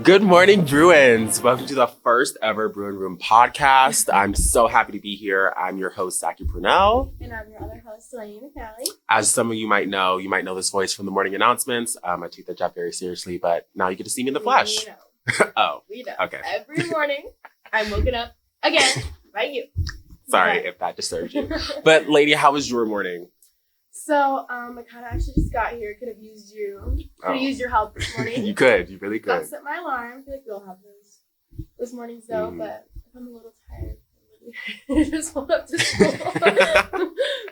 Good morning, Bruins. Welcome to the first ever Bruin Podcast. I'm so happy to be here. I'm your host, Zachy Purnell. And I'm your other host, Delaney McNally. As some of you might know this voice from the morning announcements. I take that job very seriously, but now you get to see me in the flesh. We know. Oh, We know. okay. Every morning, I'm woken up again by you. Sorry if that disturbs you. But lady, how was your morning? So, I kind of actually just got here. Could have used you. Could have used your help this morning. You could. You really Got could. set my alarm. I feel like we all have those mornings though. But if I'm a little tired, I just woke up to school.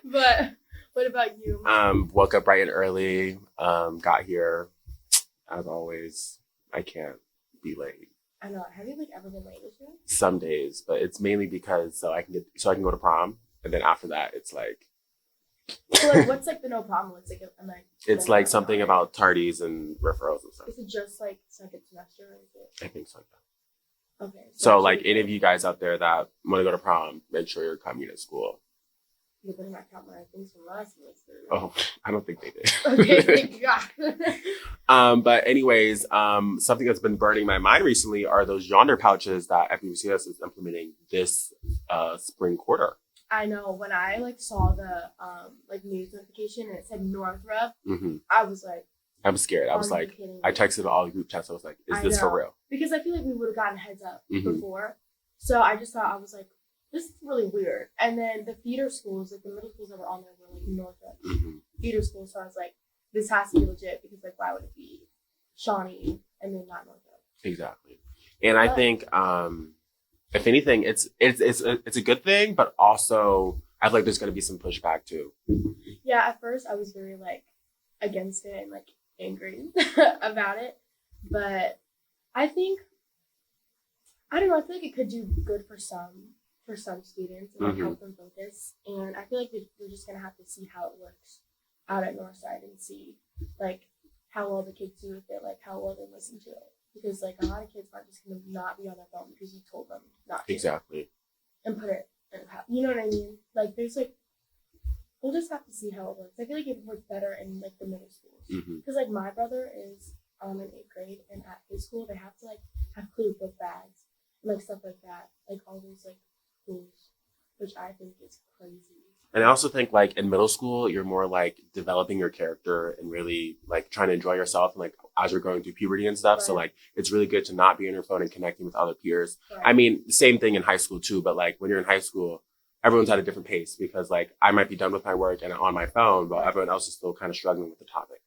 But what about you? Woke up bright and early. Got here. As always, I can't be late. I know. Have you ever been late this year? Some days, but it's mainly because so I can go to prom, and then after that, it's like. So, what's the no problem? It's like something about tardies and referrals and stuff. Is it just second semester or is it? I think so. Okay. So any of you guys out there that want to go to prom, make sure you're coming to school. You better not count my things from last semester. Oh, I don't think they did. Okay, thank God. But anyways, something that's been burning my mind recently are those yonder pouches that FUCS is implementing this spring quarter. I know when I saw the news notification and it said Northrop, I was like, I was scared. I was like, I texted all the group chats. I was like, is this for real? Because I feel like we would have gotten heads up before. So I just thought, I was like, this is really weird. And then the feeder schools, the middle schools that were on there were Northrop feeder schools. So I was like, this has to be legit because why would it be Shawnee and then not Northrop? Exactly. And I think, if anything, it's a good thing, but also I feel like there's going to be some pushback too. Yeah, at first I was very against it and angry about it, but I think I don't know. I feel like it could do good for some students and help them focus. And I feel like we're just gonna have to see how it works out at Northside and see how well the kids do with it, how well they listen to it. Because a lot of kids aren't just gonna not be on their phone because you told them not to. Exactly. And put it in a pouch. You know what I mean? There's we'll just have to see how it works. I feel like it works better in the middle schools. Because my brother is in 8th grade and at his school they have to have clear book bags and stuff like that. All those rules, which I think is crazy. And I also think in middle school, you're more developing your character and really trying to enjoy yourself and as you're going through puberty and stuff. Right. So it's really good to not be on your phone and connecting with other peers. Right. I mean, same thing in high school too, but when you're in high school, everyone's at a different pace because I might be done with my work and on my phone, but everyone else is still kind of struggling with the topic.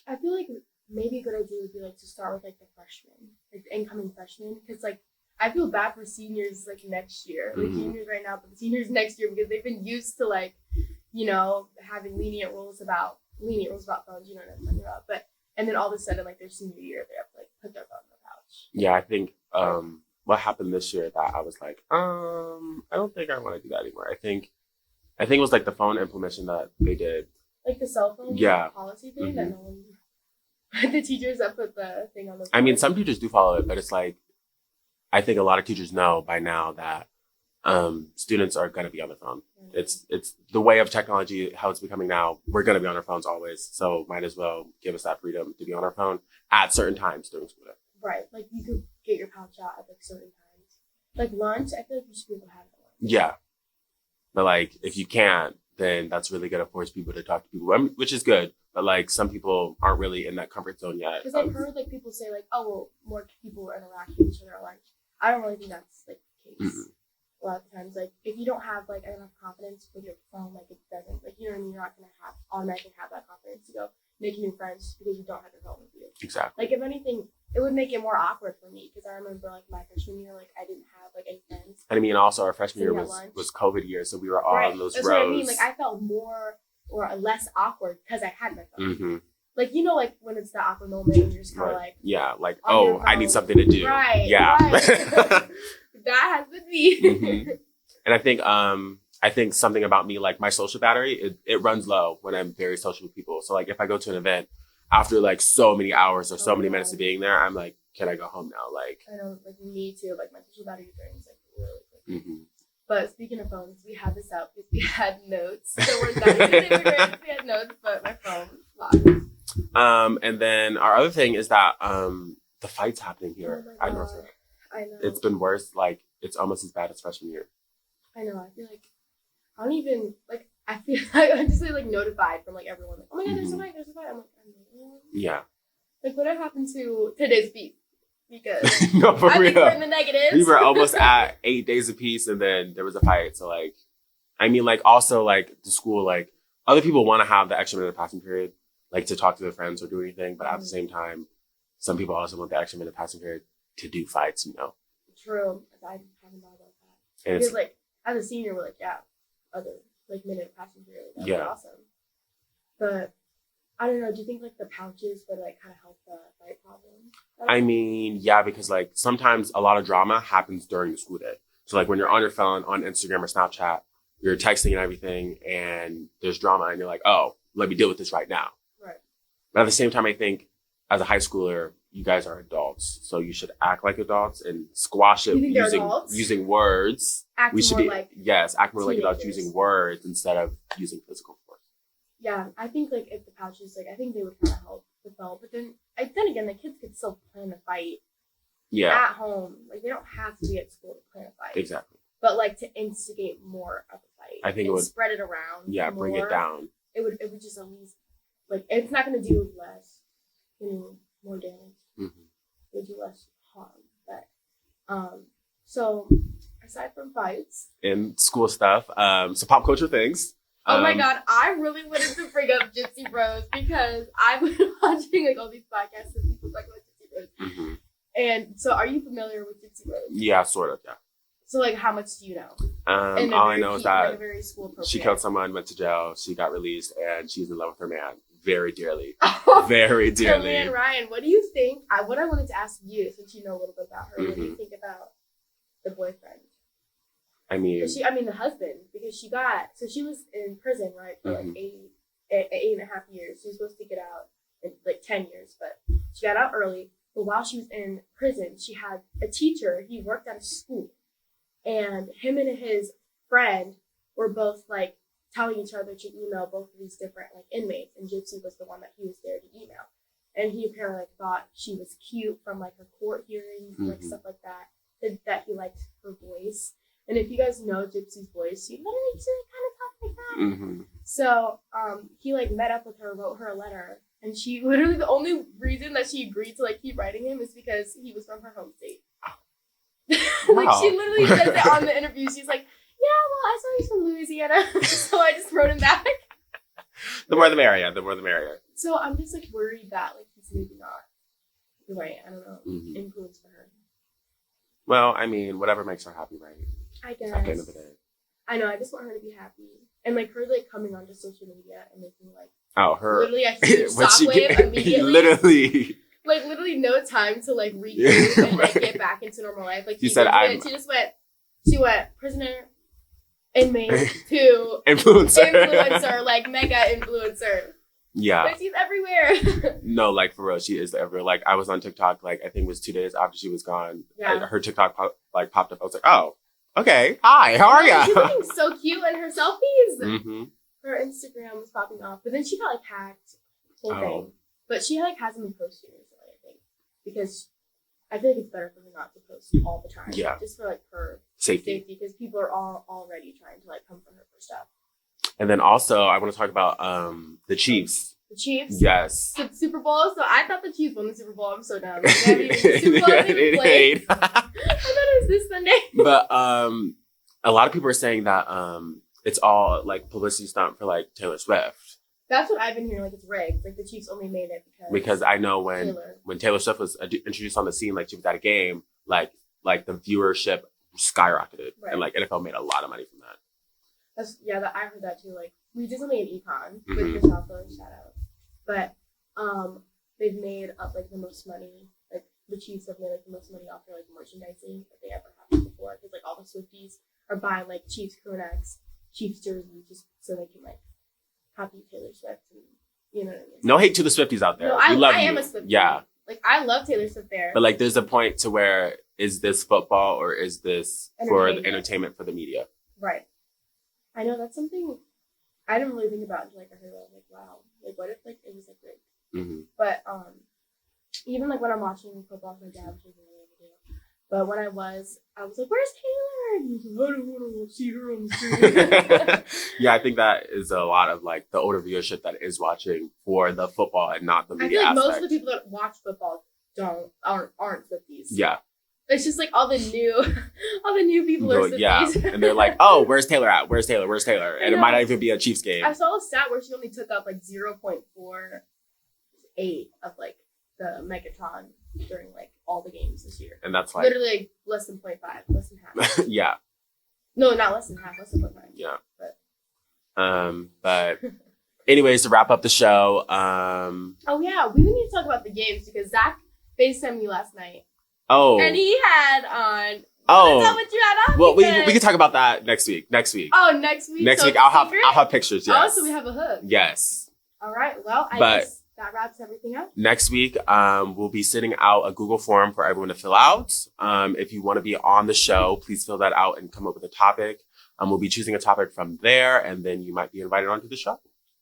I feel maybe a good idea would be to start with the freshmen, the incoming freshmen, because I feel bad for seniors next year. Juniors right now, but the seniors next year because they've been used to having lenient rules about phones. You know what I'm talking about. But and then all of a sudden their senior year they have to put their phone in the pouch. Yeah, I think what happened this year that I was I don't think I want to do that anymore. I think it was the phone implementation that they did. The cell phone policy thing that no one. The teachers that put the thing on the phone. I mean, some teachers do follow it, but it's I think a lot of teachers know by now that students are going to be on their phone. It's the way of technology, how it's becoming now. We're going to be on our phones always. So might as well give us that freedom to be on our phone at certain times during school day. Right. You could get your pouch out at certain times. Lunch, I feel you should be able to have it. Yeah. But if you can't, then that's really going to force people to talk to people, which is good. But some people aren't really in that comfort zone yet. Because I've heard people say oh, well, more people are interacting with each other at lunch. I don't really think that's the case. A lot of times, if you don't have enough confidence with your phone, it doesn't you know what I mean. You're not gonna automatically have that confidence to go make new friends because you don't have your phone with you. Exactly. If anything, it would make it more awkward for me because I remember my freshman year, I didn't have any friends. And I mean, also our freshman year was COVID year, so we were all on those rows. That's what I mean. I felt more or less awkward because I had my phone. When it's the awkward moment and you're just kind of yeah, I need something to do. Right. Yeah. Right. That has been me. And I think something about me, my social battery, it runs low when I'm very social with people. So if I go to an event after so many hours or so many minutes of being there, I'm can I go home now? I know, me too. My social battery drains really quick. But speaking of phones, we had this out because we had notes. So we're not even immigrants. We had notes, but my phone locked. And then our other thing is that the fights happening here at Northern. I know. It's been worse. Like, it's almost as bad as freshman year. I know. I feel like I don't even like. I feel like I'm just like notified from like everyone. Like, oh my god, there's a fight. There's a fight. I'm like, yeah. Like, what happened to today's beat? Because no, for I real. think we're in the negatives. We were almost at 8 days apiece, and then there was a fight. So like, I mean, like also like the school, like other people want to have the extra minute passing period, like to talk to their friends or do anything, but at the same time, some people also want the extra minute passing period to do fights. True. I haven't thought about that. And because like as a senior, we're like, yeah, other like minute passing period. That'd be awesome. But I don't know. Do you think like the pouches would like kind of help the fight problem? I mean, yeah, because like sometimes a lot of drama happens during the school day. So like when you're on your phone, on Instagram or Snapchat, you're texting and everything, and there's drama, and you're like, oh, let me deal with this right now. Right. But at the same time, I think as a high schooler, you guys are adults, so you should act like adults and squash it using words. Act more like adults using words instead of using physical force. Yeah, I think like if the pouches, like I think they would kind of help with all. But then again, the kids could still plan a fight. Yeah. At home, like they don't have to be at school to plan a fight. Exactly. But like to instigate more of a fight, I think it would spread it around. Yeah, more, bring it down. It would just at least like it's not going to do less, more damage. Mm-hmm. It would do less harm. But so aside from fights and school stuff, so pop culture things. Oh my god, I really wanted to bring up Gypsy Bros because I've been watching like all these podcasts and people talk about Gypsy Bros. Mm-hmm. And so, are you familiar with Gypsy Bros? Yeah, sort of. Yeah. So, like, how much do you know? All I know is that like, she killed someone, went to jail, she got released, and she's in love with her man very dearly. Very dearly. Man, Ryan, what do you think? What I wanted to ask you, since you know a little bit about her, what do you think about the boyfriend? I mean, the husband, because she was in prison, right, for like 8.5 years. She was supposed to get out in like 10 years, but she got out early. But while she was in prison, she had a teacher. He worked at a school, and him and his friend were both like telling each other to email both of these different like inmates, and Gypsy was the one that he was there to email. And he apparently like thought she was cute from like her court hearings and like stuff like that. That he liked her voice. And if you guys know Gypsy's voice, she literally kind of talks like that. Mm-hmm. So he like met up with her, wrote her a letter, and she literally the only reason that she agreed to like keep writing him is because he was from her home state. Like she literally says it on the interview. She's like, "Yeah, well, I saw he's from Louisiana, so I just wrote him back." The more the merrier. The more the merrier. So I'm just like worried that like he's maybe not right. I don't know, influence for her. Well, I mean, whatever makes her happy, right? I guess. At the end of the day. I know. I just want her to be happy, and like her like coming onto social media and making like her literally a huge shockwave immediately. Literally no time to like regroup and like get back into normal life. Like she went prisoner, inmate to influencer, like mega influencer. Yeah. But she's everywhere. No, like for real, she is everywhere. Like I was on TikTok, like I think it was 2 days after she was gone. Yeah. Her TikTok popped up. I was like, oh. Okay. Hi. How are you? She's looking so cute in her selfies. Mm-hmm. Her Instagram was popping off, but then she got like hacked. Whole thing. But she like hasn't been posting recently, I think, because I feel like it's better for her not to post all the time. Yeah. Just for like her safety, because people are all already trying to like come for her for stuff. And then also, I want to talk about the Chiefs. The Chiefs? Yes. The Super Bowl? So I thought the Chiefs won the Super Bowl. I'm so dumb. Like, Super Bowl didn't play. I thought it was this Sunday. But a lot of people are saying that it's all like publicity stunt for like Taylor Swift. That's what I've been hearing. Like it's rigged. Like the Chiefs only made it because I know when Taylor Swift was introduced on the scene, like she was at a game, like the viewership skyrocketed, and like NFL made a lot of money from that. I heard that too. Like we did something in econ with Christopher, shout out. But they've made up like the most money. Like the Chiefs have made like the most money off their like merchandising that they ever have before. Because like all the Swifties are buying like Chiefs crew necks, Chiefs jerseys, just so they can like copy Taylor Swift. And, you know what I mean? No hate to the Swifties out there. No, I am a Swiftie. Yeah. Like I love Taylor Swift there. But like there's a point to where is this football or is this for the entertainment for the media? Right. I know that's something I didn't really think about until like I heard it. I was like, wow, like what if like it was like rigged? Mm-hmm. But even like when I'm watching football with my dad, which is really a video. But when I was like, "Where's Taylor?" And he's like, "I don't want to see her on the screen." Yeah, I think that is a lot of like the older viewership that is watching for the football and not the media I feel like aspect. most of the people that watch football aren't Swifties. Yeah. It's just like all the new people are Swifties. Yeah, and they're like, "Oh, where's Taylor at? Where's Taylor? Where's Taylor?" And it might not even be a Chiefs game. I saw a stat where she only took up like 0.48 of like the Megatron during like all the games this year, and that's like literally like, less than 0.5, less than half. Yeah. No, not less than half, less than 0.5. Yeah. But anyways, to wrap up the show. Oh yeah, we need to talk about the games because Zach FaceTimed me last night. Oh. And he had on. Oh. That's not what you had on. Well, we can talk about that next week. Oh, next week. Next week, I'll have pictures. Yes. Oh, so we have a hook. Yes. All right. Well, I guess that wraps everything up. Next week, we'll be sending out a Google form for everyone to fill out. If you want to be on the show, please fill that out and come up with a topic. We'll be choosing a topic from there, and then you might be invited onto the show.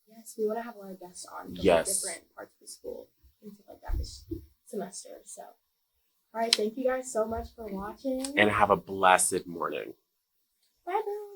Yes, we want to have a lot of guests on from different parts of the school and stuff like that this semester. So, all right. Thank you guys so much for watching. And have a blessed morning. Bye-bye.